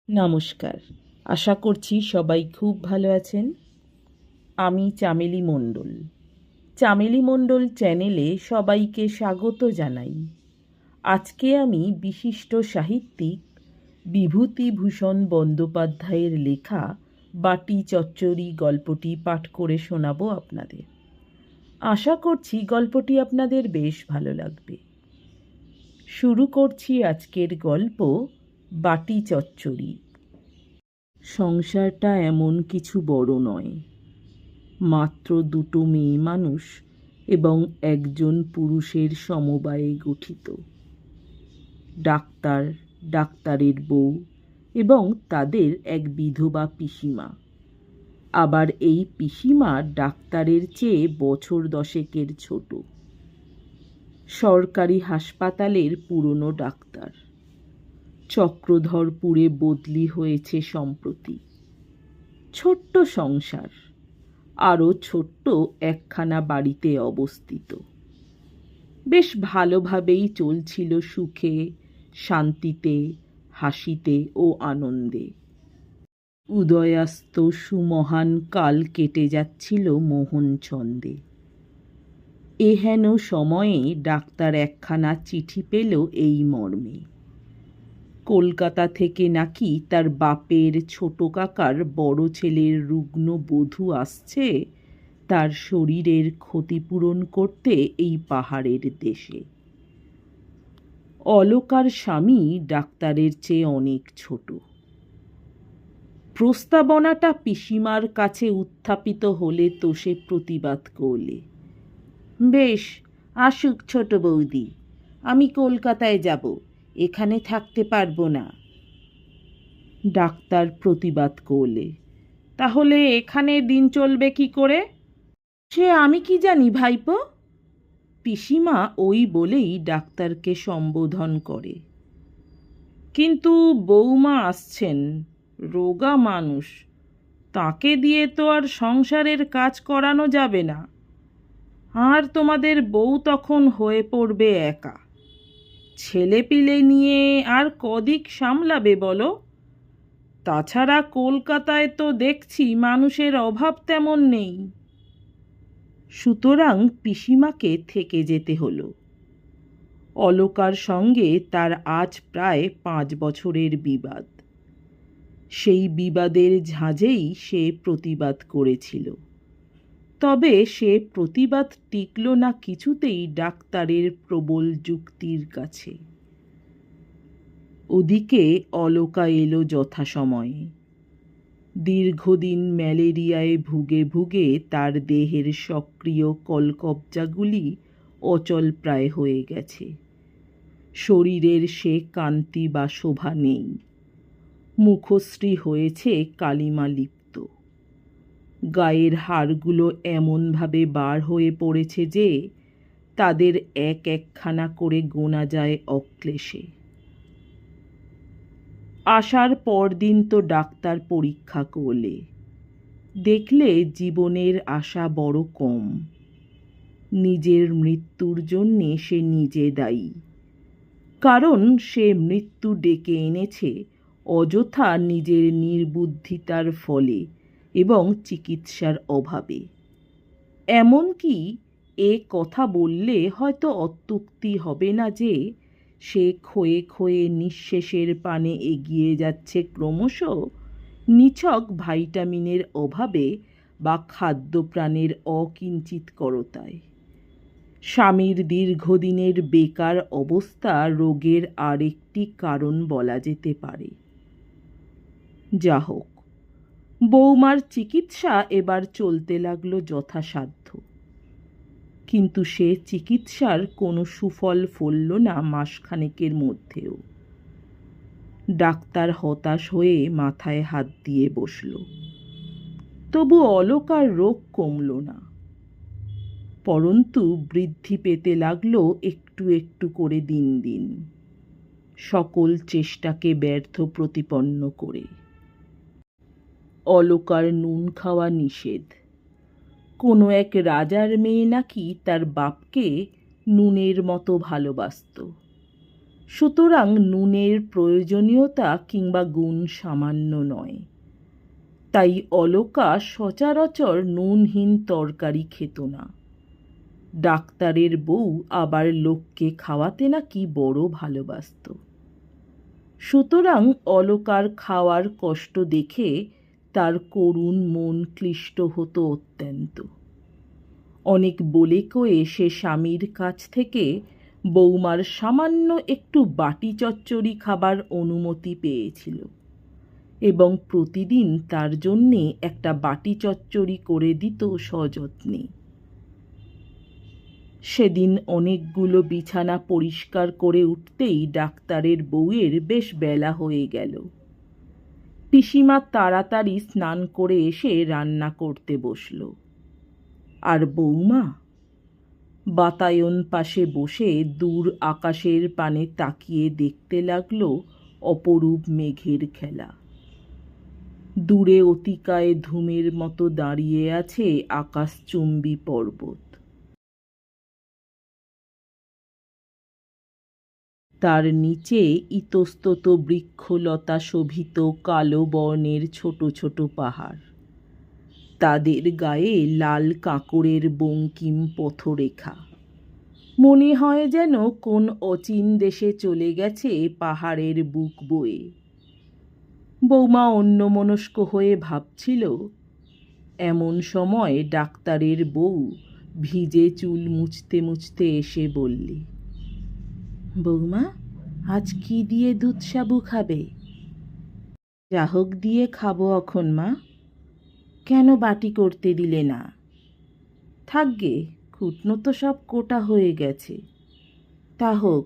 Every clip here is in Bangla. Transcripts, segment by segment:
নমস্কার। আশা করছি সবাই খুব ভালো আছেন। আমি চামেলি মণ্ডল। চামেলি মণ্ডল চ্যানেলে সবাইকে স্বাগত জানাই। আজকে আমি বিশিষ্ট সাহিত্যিক বিভূতিভূষণ বন্দ্যোপাধ্যায়ের লেখা বাটি চচ্চড়ি গল্পটি পাঠ করে শোনাবো আপনাদের। আশা করছি গল্পটি আপনাদের বেশ ভালো লাগবে। শুরু করছি আজকের গল্প বাটি চচ্চড়ি। সংসারটা এমন কিছু বড় নয়, মাত্র দুটো মেয়ে মানুষ এবং একজন পুরুষের সমবায়ে গঠিত। ডাক্তার, ডাক্তারের বউ এবং তাদের এক বিধবা পিসিমা। আবার এই পিসিমা ডাক্তারের চেয়ে বছর 10 ছোট। সরকারি হাসপাতালের পুরনো ডাক্তার। চক্রধরপুরে বদলি হয়েছে সম্প্রতি। ছোট্ট সংসার, আরও ছোট্ট একখানা বাড়িতে অবস্থিত। বেশ ভালোভাবেই চলছিল সুখে, শান্তিতে, হাসিতে ও আনন্দে। উদয়াস্ত সুমহান কাল কেটে যাচ্ছিল মোহন ছন্দে। এহেন সময়ে ডাক্তার একখানা চিঠি পেল এই মর্মে, কলকাতা থেকে নাকি তার বাপের ছোট কাকার বড় ছেলের রুগ্ন বধূ আসছে তার শরীরের ক্ষতিপূরণ করতে এই পাহাড়ের দেশে। অলকার স্বামী ডাক্তারের চেয়ে অনেক ছোট। প্রস্তাবনাটা পিসিমার কাছে উত্থাপিত হলে তো সে প্রতিবাদ করলে। বেশ, আসুক ছোট বৌদি, আমি কলকাতায় যাব, এখানে থাকতে পারবো না। ডাক্তার প্রতিবাদ করলে, তাহলে এখানে দিন চলবে কি করে? সে আমি কি জানি ভাইপো। পিসিমা ওই বলেই ডাক্তারকে সম্বোধন করে। কিন্তু বৌমা আসছেন, রোগা মানুষ, তাকে দিয়ে তো আর সংসারের কাজ করানো যাবে না। আর তোমাদের বউ তখন হয়ে পড়বে একা। ছেলেপিলে নিয়ে আর কদিক সামলাবে বলো? তাছাড়া কলকাতায় তো দেখছি মানুষের অভাব তেমন নেই। সুতরাং পিসিমাকে থেকে যেতে হলো। অলকার সঙ্গে তার আজ প্রায় 5 বছরের বিবাদ। সেই বিবাদের ঝাঁঝেই সে প্রতিবাদ করেছিল। তবে সে প্রতিবাদ টিকল না কিছুতেই ডাক্তারের প্রবল যুক্তির কাছে। ওদিকে অলকা এলো যথাসময়ে। দীর্ঘদিন ম্যালেরিয়ায় ভুগে ভুগে তার দেহের সক্রিয় কলকবজাগুলি অচল প্রায় হয়ে গেছে। শরীরের সে কান্তি বা শোভা নেই। মুখশ্রী হয়েছে কালিমা লিপ্ত। গায়ের হাড়গুলো এমনভাবে বার হয়ে পড়েছে যে তাদের এক একখানা করে গোনা যায় অক্লেশে। আসার পরদিন তো ডাক্তার পরীক্ষা করলে, দেখলে জীবনের আশা বড় কম। নিজের মৃত্যুর জন্যে সে নিজে দায়ী, কারণ সে মৃত্যু ডেকে এনেছে অযথা নিজের নির্বুদ্ধিতার ফলে এবং চিকিৎসার অভাবে। এমনকি এ কথা বললে হয়তো অত্যুক্তি হবে না যে সে ক্ষয়ে ক্ষয়ে নিঃশেষের পানে এগিয়ে যাচ্ছে ক্রমশ নিছক ভাইটামিনের অভাবে বা খাদ্যপ্রাণের অকিঞ্চিৎকরতায়। স্বামীর দীর্ঘদিনের বেকার অবস্থা রোগের আরেকটি কারণ বলা যেতে পারে। যা হোক, বৌমার চিকিৎসা এবার চলতে লাগলো যথাসাধ্য। কিন্তু সে চিকিৎসার কোনো সুফল ফলল না মাসখানেকের মধ্যেও। ডাক্তার হতাশ হয়ে মাথায় হাত দিয়ে বসল। তবু অলকার রোগ কমল না, পরন্তু বৃদ্ধি পেতে লাগলো একটু একটু করে দিন দিন, সকল চেষ্টাকে ব্যর্থ প্রতিপন্ন করে। অলকার নুন খাওয়া নিষেধ। কোনো এক রাজার মেয়ে নাকি তার বাপকে নুনের মতো ভালোবাসত। সুতরাং নুনের প্রয়োজনীয়তা কিংবা গুণ সামান্য নয়। তাই অলকা সচরাচর নুনহীন তরকারি খেত না। ডাক্তারের বউ আবার লোককে খাওয়াতে নাকি বড় ভালোবাসত। সুতরাং অলকার খাওয়ার কষ্ট দেখে তার করুণ মন ক্লিষ্ট হতো অত্যন্ত। অনেক বলে কয়ে সে স্বামীর কাছ থেকে বৌমার সামান্য একটু বাটি চচ্চড়ি খাবার অনুমতি পেয়েছিল এবং প্রতিদিন তার জন্যে একটা বাটি চচ্চড়ি করে দিত সযত্নে। সেদিন অনেকগুলো বিছানা পরিষ্কার করে উঠতেই ডাক্তারের বউয়ের বেশ বেলা হয়ে গেল। পিসিমা তাড়াতাড়ি স্নান করে এসে রান্না করতে বসল। আর বৌমা বাতায়ন পাশে বসে দূর আকাশের পানে তাকিয়ে দেখতে লাগল অপরূপ মেঘের খেলা। দূরে অতিকায় ধূমের মতো দাঁড়িয়ে আছে আকাশচুম্বী পর্বত। তার নিচে ইতস্তত বৃক্ষলতা শোভিত কালো বর্ণের ছোট ছোট পাহাড়, তাদের গায়ে লাল কাঁকড়ের বঙ্কিম পথরেখা। মনে হয় যেন কোন অচিন দেশে চলে গেছে পাহাড়ের বুক বয়ে। বৌমা অন্যমনস্ক হয়ে ভাবছিল। এমন সময় ডাক্তারের বউ ভিজে চুল মুছতে মুছতে এসে বললে, বৌমা, আজ কি দিয়ে দুধ সাবু খাবে? যা হোক দিয়ে খাবো এখন মা। কেন বাটি করতে দিলে না? থাকগে, কুটনো তো সব কোটা হয়ে গেছে। তা হোক,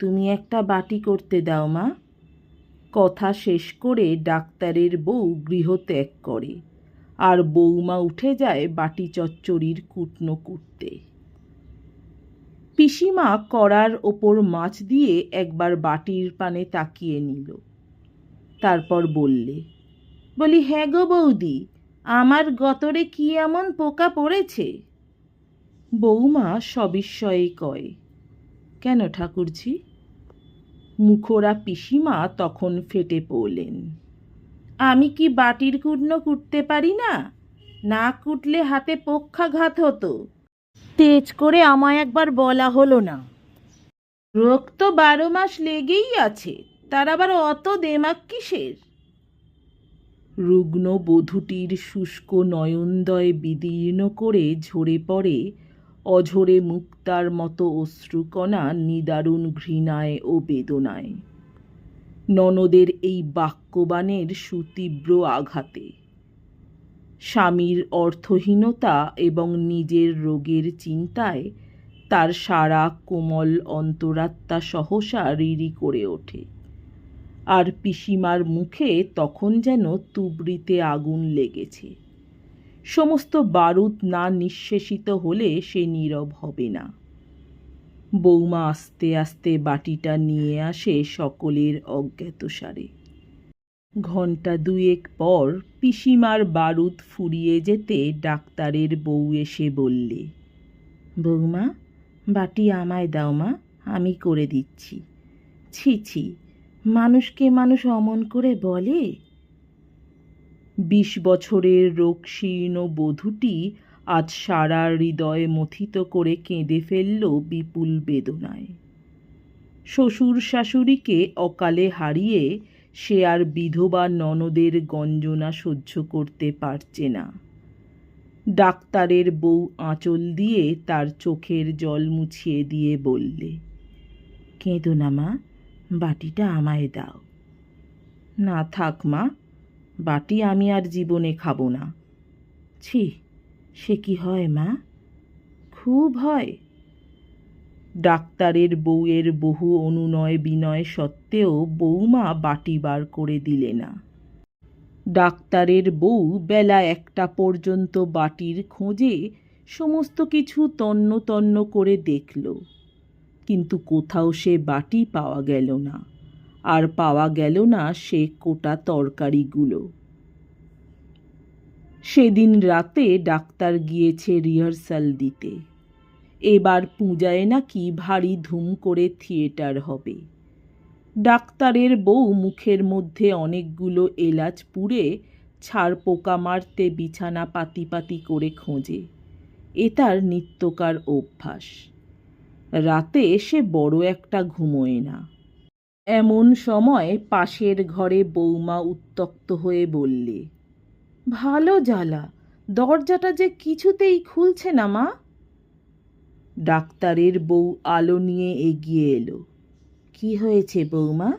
তুমি একটা বাটি করতে দাও মা। কথা শেষ করে ডাক্তারের বউ গৃহত্যাগ করে আর বৌমা উঠে যায় বাটি চচ্চড়ির কুটনো কুটতে। পিসিমা কড়ার ওপর মাছ দিয়ে একবার বাটির পানে তাকিয়ে নিল। তারপর বলি হ্যাঁ গো বৌদি, আমার গতরে কি এমন পোকা পড়েছে? বৌমা সবিস্ময়ে কয়, কেন ঠাকুরঝি? মুখোরা পিসিমা তখন ফেটে পড়লেন, আমি কি বাটির কুটনো কুটতে পারি না? না কুটলে হাতে পক্ষাঘাত হতো। তেজ করে আমায় একবার বলা হলো না। রোগ তো 12 মাস লেগেই আছে, তার আবার অত দেমাক কিসের? রুগ্ন বধূটির শুষ্ক নয়নদয় বিদীর্ণ করে ঝরে পড়ে অঝরে মুক্তার মতো অশ্রুকণা নিদারুণ ঘৃণায় ও বেদনায়। ননদের এই বাক্যবাণের সুতীব্র আঘাতে স্বামীর অর্থহীনতা এবং নিজের রোগের চিন্তায় তার সারা কোমল অন্তরাত্মা সহসা রিরি করে ওঠে। আর পিসিমার মুখে তখন যেন তুবড়িতে আগুন লেগেছে। সমস্ত বারুদ না নিঃশেষিত হলে সে নীরব হবে না। বৌমা আস্তে আস্তে বাটিটা নিয়ে আসে সকলের অজ্ঞাতসারে। ঘণ্টা 2 পর পিসিমার বারুদ ফুরিয়ে যেতে ডাক্তারের বউ এসে বললে, বৌমা, বাটি আমায় দাও মা, আমি করে দিচ্ছি। ছি ছি, মানুষকে মানুষ অমন করে বলে? 20 বছরের রোগশীর্ণ বধূটি আজ সারা হৃদয় মথিত করে কেঁদে ফেলল বিপুল বেদনায়। শ্বশুর শাশুড়িকে অকালে হারিয়ে সে আর বিধবা ননদের গঞ্জনা সহ্য করতে পারছে না। ডাক্তারের বউ আঁচল দিয়ে তার চোখের জল মুছিয়ে দিয়ে বললে, কেঁদো না মা, বাটিটা আমায় দাও। না থাক মা, বাটি আমি আর জীবনে খাবো না। ছি, সে কি হয় মা? খুব হয়। ডাক্তারের বউয়ের বহু অনুনয় বিনয় সত্ত্বেও বৌমা বাটি বার করে দিলে না। ডাক্তারের বউ বেলা 1টা পর্যন্ত বাটির খোঁজে সমস্ত কিছু তন্ন তন্ন করে দেখল, কিন্তু কোথাও সে বাটি পাওয়া গেল না। আর পাওয়া গেল না সে কোটা তরকারিগুলো। সেদিন রাতে ডাক্তার গিয়েছে রিহার্সাল দিতে। এবার পূজায় নাকি ভারী ধুম করে থিয়েটার হবে। ডাক্তারের বউ মুখের মধ্যে অনেকগুলো এলাচ পুড়ে ছাড় পোকা মারতে বিছানা পাতি পাতি করে খোঁজে। এ তার নিত্যকার অভ্যাস। রাতে সে বড় একটা ঘুমোয় না। এমন সময় পাশের ঘরে বৌমা উত্ত্যক্ত হয়ে বললে, ভালো জ্বালা, দরজাটা যে কিছুতেই খুলছে না মা। ডাক্তারের বউ আলো নিয়ে এগিয়ে এলো। কি হয়েছে বৌমা?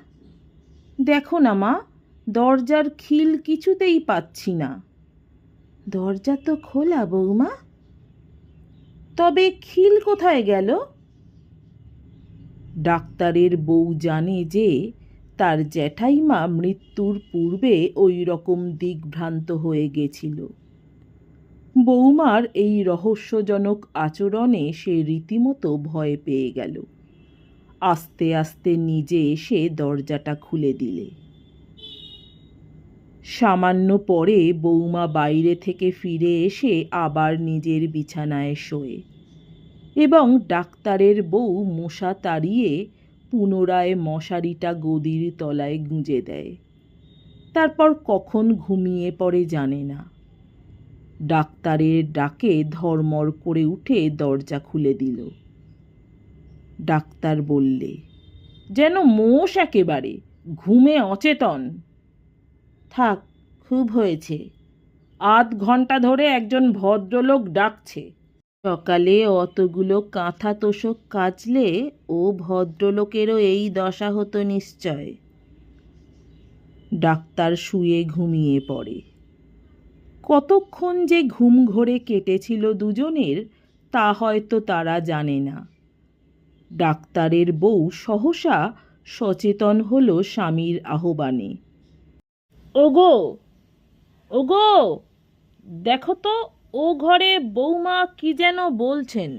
দেখো না মা, দরজার খিল কিছুতেই পাচ্ছি না। দরজা তো খোলা বৌমা। তবে খিল কোথায় গেল? ডাক্তারের বউ জানে যে তার জ্যাঠাইমা মৃত্যুর পূর্বে ওই রকম দিগ্ভ্রান্ত হয়ে গেছিল। বৌমার এই রহস্যজনক আচরণে সে রীতিমতো ভয় পেয়ে গেল। আস্তে আস্তে নিজে এসে দরজাটা খুলে দিলে। সামান্য পরে বৌমা বাইরে থেকে ফিরে এসে আবার নিজের বিছানায় শোয় এবং ডাক্তারের বউ মশা তাড়িয়ে পুনরায় মশারিটা গদির তলায় গুঁজে দেয়। তারপর কখন ঘুমিয়ে পড়ে জানে না। ডাক্তারের ডাকে ধড়মড় করে উঠে দরজা খুলে দিল। ডাক্তার বললে, যেন মোষ একেবারে, ঘুমে অচেতন। থাক, খুব হয়েছে। আধ ঘন্টা ধরে একজন ভদ্রলোক ডাকছে। সকালে অতগুলো কাঁথা তোষক কাচলে ও ভদ্রলোকেরও এই দশা হতো নিশ্চয়। ডাক্তার শুয়ে ঘুমিয়ে পড়ে। কতক্ষণ যে ঘুম ঘোরে কেটেছিল দুজনের তা হয়তো তারা জানে না। ডাক্তারের বউ সহসা সচেতন হলো স্বামীর আহ্বানে। ওগো, ওগো, দেখো তো ও ঘরে বৌমা কি যেন বলছেন।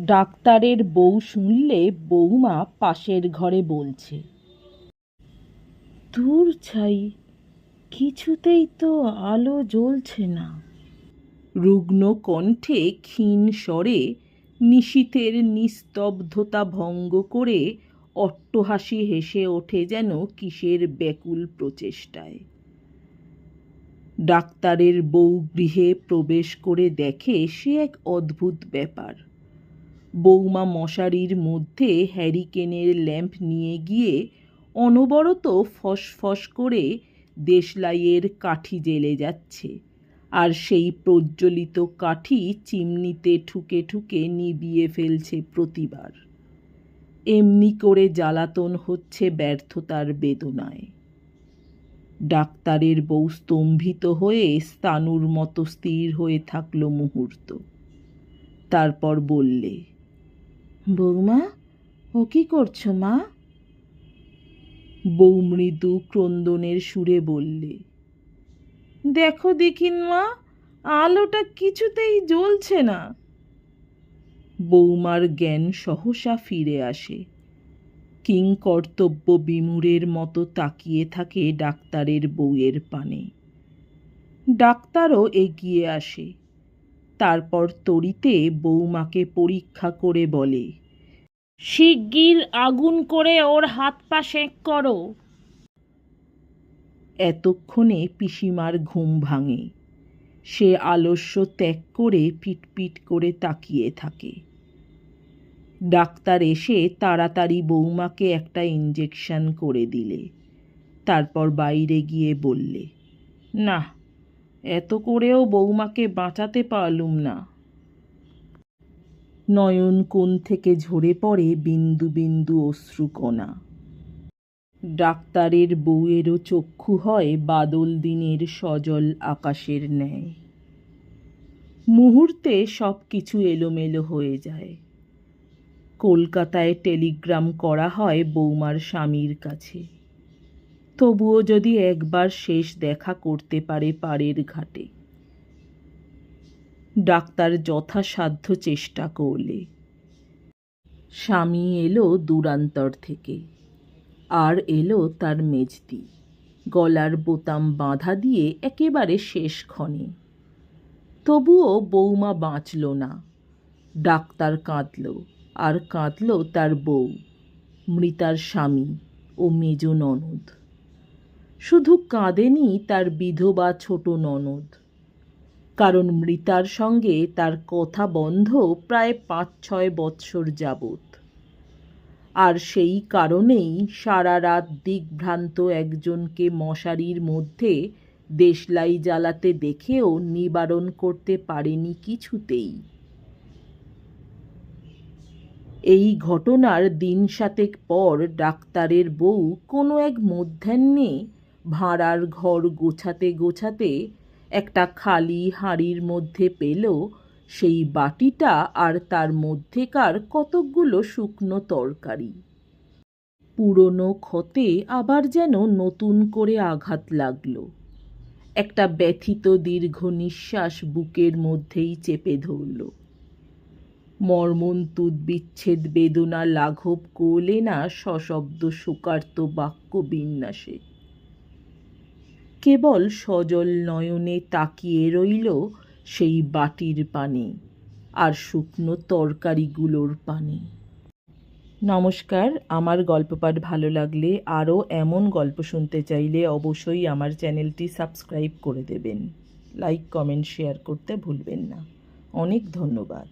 ডাক্তারের বউ শুনলে বৌমা পাশের ঘরে বলছে, দূর ছাই, কিছুতেই তো আলো জ্বলছে না। রুগ্ন কণ্ঠে ক্ষীণ স্বরে নিশীথের নিস্তব্ধতা ভঙ্গ করে অট্টহাসি হেসে ওঠে যেন কিসের ব্যাকুল প্রচেষ্টায়। ডাক্তারের বউ গৃহে প্রবেশ করে দেখে সে এক অদ্ভুত ব্যাপার। বৌমা মশারির মধ্যে হ্যারিকেনের ল্যাম্প নিয়ে গিয়ে অনবরত ফসফস করে দেশলাইয়ের কাঠি জ্বেলে যাচ্ছে, আর সেই প্রজ্বলিত কাঠি চিমনিতে ঠুকে ঠুকে নিভিয়ে ফেলছে প্রতিবার। এমনি করে জ্বালাতন হচ্ছে ব্যর্থতার বেদনায়। ডাক্তারের বউ স্তম্ভিত হয়ে স্তানুর মতো স্থির হয়ে থাকল মুহূর্ত। তারপর বললে, বৌমা, ও কি করছো মা? বউ মৃদু ক্রন্দনের সুরে বললে, দেখো দেখিন মা, আলোটা কিছুতেই জ্বলছে না। বৌমার জ্ঞান সহসা ফিরে আসে। কিংকর্তব্য বিমূঢ়ের মতো তাকিয়ে থাকে ডাক্তারের বউয়ের পানে। ডাক্তারও এগিয়ে আসে। তারপর তড়িতে বৌমাকে পরীক্ষা করে বলে, শিগগির আগুন করে ওর হাত পা সেঁক করো। এতক্ষণে পিসিমার ঘুম ভাঙে। সে আলস্য ত্যাগ করে পিটপিট করে তাকিয়ে থাকে। ডাক্তার এসে তাড়াতাড়ি বৌমাকে একটা ইঞ্জেকশন করে দিলে। তারপর বাইরে গিয়ে বললে, না, এত করেও বৌমাকে বাঁচাতে পারলুম না। নয়ন কোণ থেকে ঝরে পড়ে বিন্দু বিন্দু অশ্রুকণা। ডাক্তারের বউয়েরও চক্ষু হয় বাদল দিনের সজল আকাশের ন্যায়। মুহূর্তে সব কিছু এলোমেলো হয়ে যায়। কলকাতায় টেলিগ্রাম করা হয় বৌমার স্বামীর কাছে, তবুও যদি একবার শেষ দেখা করতে পারে পাড়ের ঘাটে। ডাক্তার যথাসাধ্য চেষ্টা করলে। স্বামী এলো দূরান্তর থেকে, আর এলো তার মেজদি, গলার বোতাম বাঁধা দিয়ে একেবারে শেষ ক্ষণে। তবুও বৌমা বাঁচল না। ডাক্তার কাঁদল, আর কাঁদল তার বউ, মৃতার স্বামী ও মেজ ননদ। শুধু কাঁদেনি তার বিধবা ছোট ননদ, কারণ মৃতার সঙ্গে তার কথা বন্ধ প্রায় 5-6 বৎসর যাবৎ। আর সেই কারণেই সারা রাত দিগ্ভ্রান্ত একজনকে মশারির মধ্যে দেশলাই জ্বালাতে দেখেও নিবারণ করতে পারেনি কিছুতেই। এই ঘটনার দিন 7 পর ডাক্তারের বউ কোনো এক মধ্যাহ্নে ভাঁড়ার ঘর গোছাতে গোছাতে একটা খালি হাঁড়ির মধ্যে পেল সেই বাটিটা আর তার মধ্যেকার কতকগুলো শুকনো তরকারি। পুরনো ক্ষতে আবার যেন নতুন করে আঘাত লাগল। একটা ব্যথিত দীর্ঘ নিঃশ্বাস বুকের মধ্যেই চেপে ধরল। মর্মন্তুদ বিচ্ছেদ বেদনা লাঘব করলে না সশব্দ শোকার্ত বাক্য বিন্যাসে। কেবল সজল নয়নে তাকিয়ে রইল সেই বাটির পানে আর শুকনো তরকারিগুলোর পানে। নমস্কার, আমার গল্প পাঠ ভালো লাগলে, আরও এমন গল্প শুনতে চাইলে অবশ্যই আমার চ্যানেলটি সাবস্ক্রাইব করে দেবেন। লাইক, কমেন্ট, শেয়ার করতে ভুলবেন না। অনেক ধন্যবাদ।